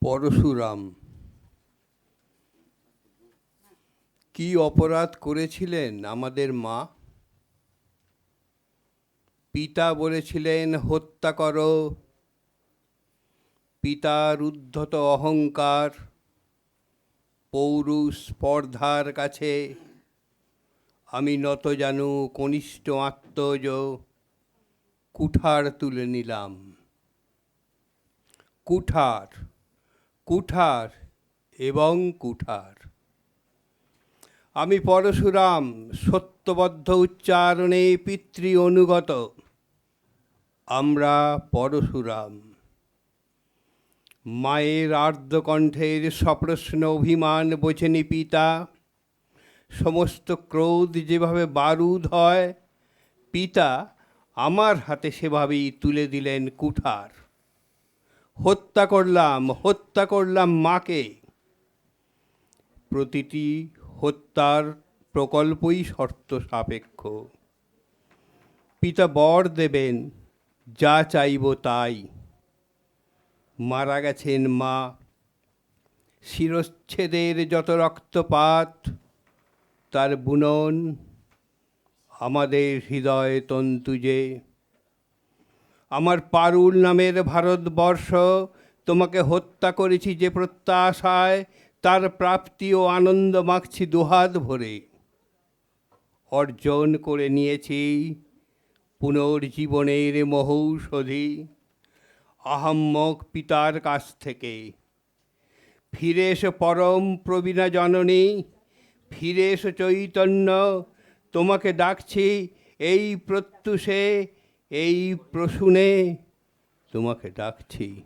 পরশুরাম কি অপরাধ করেছিলেন আমাদের মা? পিতা বলেছিলেন হত্যা করো। পিতার উদ্ধত অহংকার, পৌরুষ স্পর্ধার কাছে আমি নতজানু কনিষ্ঠ আত্মজ কুঠার তুলে নিলাম। কুঠার, কুঠার এবং কুঠার। আমি পরশুরাম, সত্যবদ্ধ উচ্চারণে পিতৃ অনুগত। আমরা পরশুরাম। মায়ের আর্দ্রকণ্ঠের সপ্রশ্ন অভিমান বোঝেনি পিতা। সমস্ত ক্রোধ যেভাবে বারুদ হয়, পিতা আমার হাতে সেভাবেই তুলে দিলেন কুঠার। হত্যা করলাম মাকে। প্রতিটি হত্যার প্রকল্পই শর্ত সাপেক্ষ। পিতা বর দেবেন, যা চাইব তাই। মারা গেছেন মা, শিরচ্ছেদের যত রক্তপাত তার বুনন আমাদের হৃদয় তন্তুজে। আমার পারুল নামের ভারতবর্ষ, তোমাকে হত্যা করেছি যে প্রত্যাশায়, তার প্রাপ্তি ও আনন্দ মাখছি দুহাত ভরে। অর্জন করে নিয়েছি পুনর্জীবনের মহৌষধি আহাম্মক পিতার কাছ থেকে। ফিরে এসো পরম প্রবীণা জননী, ফিরে এসো চৈতন্য, তোমাকে ডাকছি এই প্রত্যুষে, এই প্রসূনে তোমাকে ডাকছি।